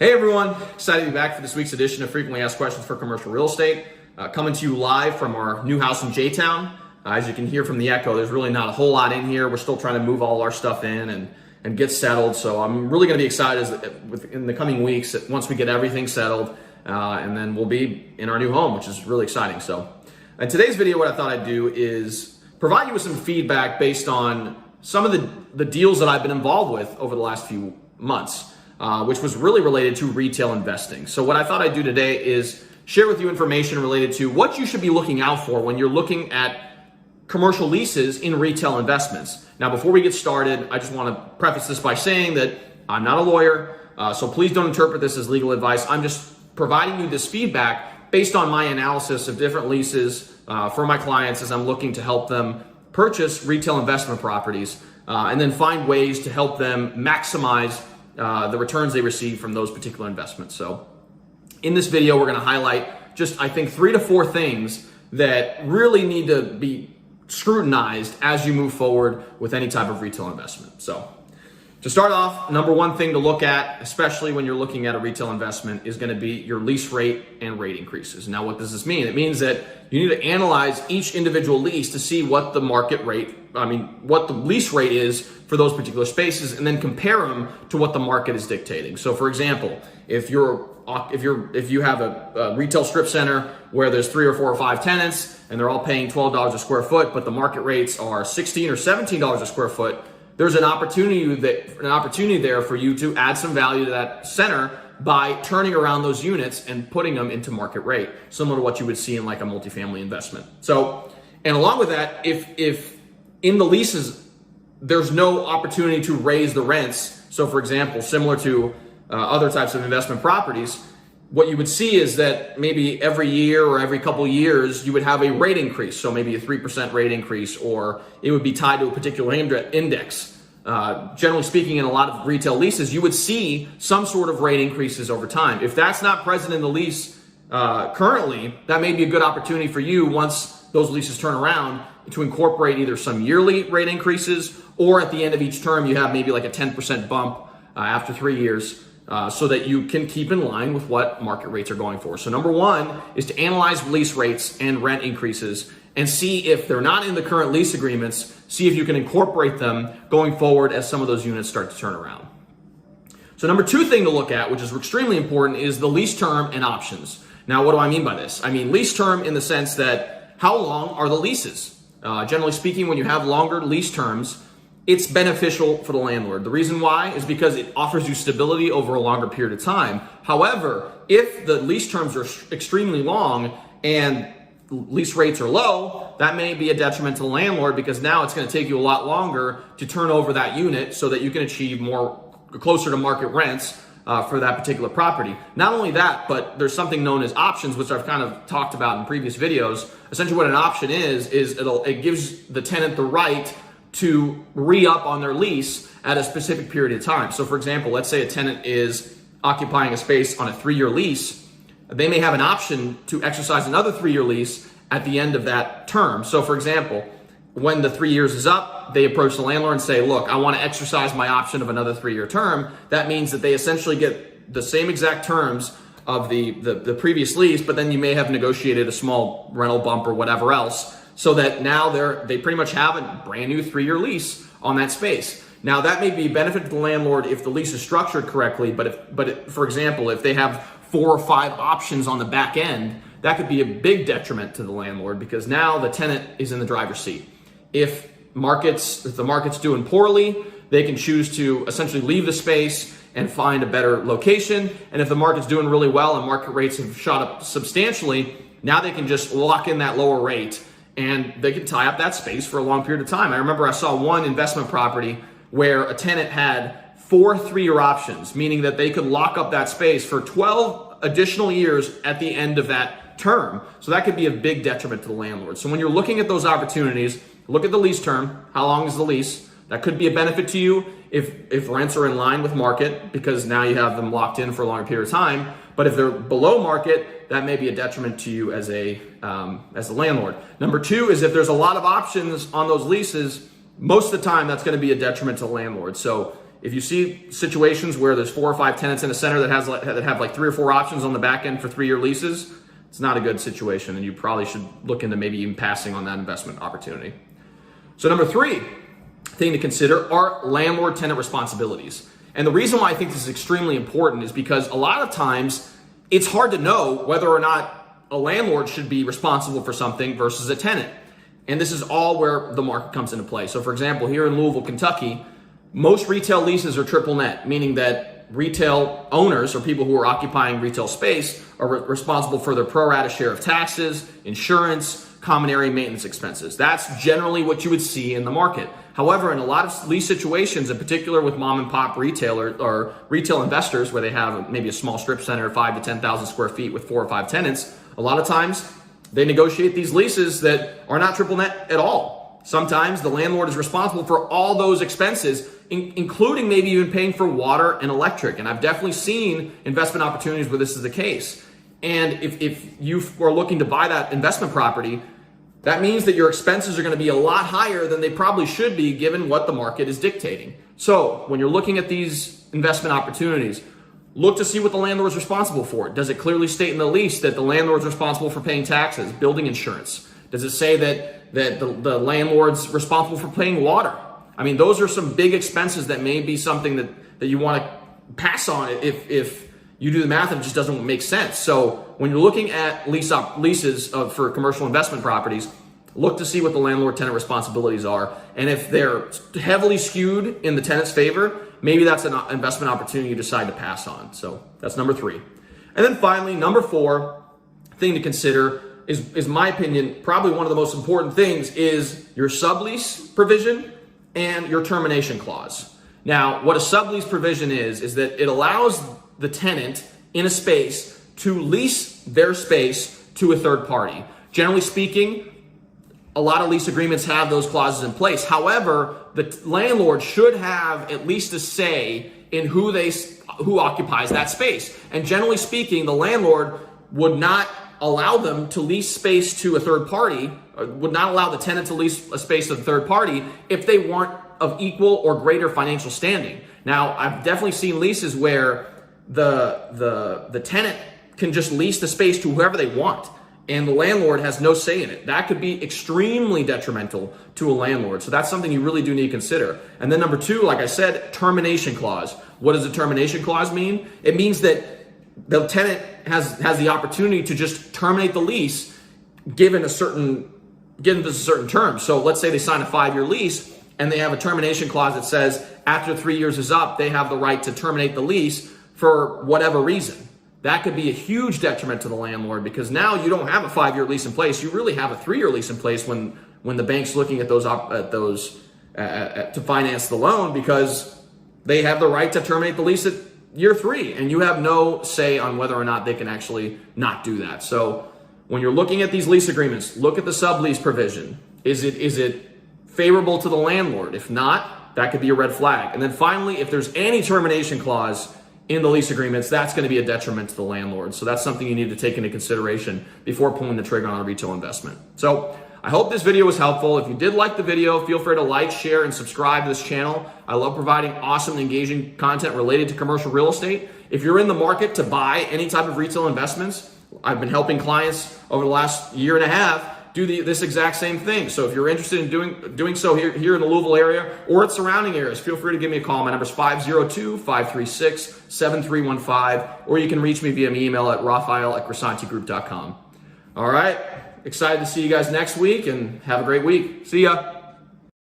Hey everyone, excited to be back for this week's edition of Frequently Asked Questions for Commercial Real Estate. Coming to you live from our new house in J-Town. As you can hear from the echo, there's really not a whole lot in here. We're still trying to move all our stuff in and get settled. So I'm really going to be excited in the coming weeks once we get everything settled, and then we'll be in our new home, which is really exciting. So in today's video, what I thought I'd do is provide you with some feedback based on some of the deals that I've been involved with over the last few months. Which was really related to retail investing. So what I thought I'd do today is share with you information related to what you should be looking out for when you're looking at commercial leases in retail investments. Now, before we get started, I just want to preface this by saying that I'm not a lawyer, so please don't interpret this as legal advice. I'm just providing you this feedback based on my analysis of different leases for my clients as I'm looking to help them purchase retail investment properties and then find ways to help them maximize the returns they receive from those particular investments. So in this video, we're going to highlight just, I think, 3 to 4 things that really need to be scrutinized as you move forward with any type of retail investment. So to start off, number one thing to look at, especially when you're looking at a retail investment, is going to be your lease rate and rate increases. Now, what does this mean? It means that you need to analyze each individual lease to see what the market rate, what the lease rate is for those particular spaces, and then compare them to what the market is dictating. So, for example, if you have a retail strip center where there's 3 or 4 or 5 tenants and they're all paying $12 a square foot, but the market rates are $16 or $17 a square foot, there's an opportunity there for you to add some value to that center by turning around those units and putting them into market rate, similar to what you would see in like a multifamily investment. So, and along with that, if in the leases, there's no opportunity to raise the rents. So for example, similar to other types of investment properties, what you would see is that maybe every year or every couple of years, you would have a rate increase. So maybe a 3% rate increase, or it would be tied to a particular index. Generally speaking, in a lot of retail leases, you would see some sort of rate increases over time. If that's not present in the lease currently, that may be a good opportunity for you once those leases turn around to incorporate either some yearly rate increases, or at the end of each term, you have maybe like a 10% bump after 3 years, so that you can keep in line with what market rates are going for. So number one is to analyze lease rates and rent increases and see if they're not in the current lease agreements, see if you can incorporate them going forward as some of those units start to turn around. So number 2 thing to look at, which is extremely important, is the lease term and options. Now, what do I mean by this? I mean lease term in the sense that how long are the leases? Generally speaking, when you have longer lease terms, it's beneficial for the landlord. The reason why is because it offers you stability over a longer period of time. However, if the lease terms are extremely long and lease rates are low, that may be a detriment to the landlord, because now it's going to take you a lot longer to turn over that unit so that you can achieve closer to market rents for that particular property. Not only that, but there's something known as options, which I've kind of talked about in previous videos. Essentially what an option is it gives the tenant the right to re-up on their lease at a specific period of time. So for example, let's say a tenant is occupying a space on a 3-year lease. They may have an option to exercise another 3-year lease at the end of that term. So for example, when the 3 years is up, they approach the landlord and say, look, I want to exercise my option of another 3-year term. That means that they essentially get the same exact terms of the previous lease, but then you may have negotiated a small rental bump or whatever else, so that now they pretty much have a brand new 3-year lease on that space. Now that may be a benefit to the landlord if the lease is structured correctly, but for example, if they have 4 or 5 options on the back end, that could be a big detriment to the landlord, because now the tenant is in the driver's seat. If the market's doing poorly, they can choose to essentially leave the space and find a better location. And if the market's doing really well and market rates have shot up substantially, now they can just lock in that lower rate and they can tie up that space for a long period of time. I remember I saw one investment property where a tenant had 4 3-year options, meaning that they could lock up that space for 12 additional years at the end of that term. So that could be a big detriment to the landlord. So when you're looking at those opportunities, look at the lease term. How long is the lease? That could be a benefit to you if rents are in line with market, because now you have them locked in for a longer period of time. But if they're below market, that may be a detriment to you as a landlord. Number 2 is if there's a lot of options on those leases, most of the time that's going to be a detriment to the landlord. So if you see situations where there's 4 or 5 tenants in a center that have like 3 or 4 options on the back end for 3-year leases, it's not a good situation, and you probably should look into maybe even passing on that investment opportunity. So number 3 thing to consider are landlord-tenant responsibilities. And the reason why I think this is extremely important is because a lot of times it's hard to know whether or not a landlord should be responsible for something versus a tenant. And this is all where the market comes into play. So for example, here in Louisville, Kentucky, most retail leases are triple net, meaning that retail owners or people who are occupying retail space are responsible for their pro rata share of taxes, insurance, common area maintenance expenses. That's generally what you would see in the market. However, in a lot of lease situations, in particular with mom and pop retailer or retail investors where they have maybe a small strip center, 5 to 10,000 square feet with 4 or 5 tenants, a lot of times they negotiate these leases that are not triple net at all. Sometimes the landlord is responsible for all those expenses, including maybe even paying for water and electric. And I've definitely seen investment opportunities where this is the case. And if you are looking to buy that investment property, that means that your expenses are going to be a lot higher than they probably should be given what the market is dictating. So when you're looking at these investment opportunities, look to see what the landlord is responsible for. Does it clearly state in the lease that the landlord is responsible for paying taxes, building insurance? Does it say that the landlord's responsible for paying water? I mean, those are some big expenses that may be something that you want to pass on if you do the math and it just doesn't make sense. So when you're looking at leases for commercial investment properties, look to see what the landlord-tenant responsibilities are. And if they're heavily skewed in the tenant's favor, maybe that's an investment opportunity you decide to pass on. So that's number 3. And then finally, number 4 thing to consider is my opinion, probably one of the most important things is your sublease provision and your termination clause. Now, what a sublease provision is that it allows the tenant in a space to lease their space to a third party. Generally speaking, a lot of lease agreements have those clauses in place. However, the landlord should have at least a say in who occupies that space. And generally speaking, the landlord would not allow them to lease space to a third party, would not allow the tenant to lease a space to the third party if they weren't of equal or greater financial standing. Now, I've definitely seen leases where the tenant can just lease the space to whoever they want, and the landlord has no say in it. That could be extremely detrimental to a landlord. So that's something you really do need to consider. And then number 2, like I said, termination clause. What does a termination clause mean? It means that the tenant has the opportunity to just terminate the lease given this a certain term. So let's say they sign a 5-year lease and they have a termination clause that says after 3 years is up, they have the right to terminate the lease for whatever reason. That could be a huge detriment to the landlord because now you don't have a 5-year lease in place. You really have a 3-year lease in place when the bank's looking at those to finance the loan because they have the right to terminate the lease at year 3, and you have no say on whether or not they can actually not do that. So when you're looking at these lease agreements, look at the sublease provision. Is it favorable to the landlord? If not, that could be a red flag. And then finally, if there's any termination clause in the lease agreements, that's going to be a detriment to the landlord. So that's something you need to take into consideration before pulling the trigger on a retail investment. So I hope this video was helpful. If you did like the video, feel free to like, share, and subscribe to this channel. I love providing awesome and engaging content related to commercial real estate. If you're in the market to buy any type of retail investments, I've been helping clients over the last year and a half do this exact same thing. So if you're interested in doing so here in the Louisville area or its surrounding areas, feel free to give me a call. My number is 502-536-7315, or you can reach me via email at Raphael@crisantigroup.com. All right. Excited to see you guys next week, and have a great week. See ya.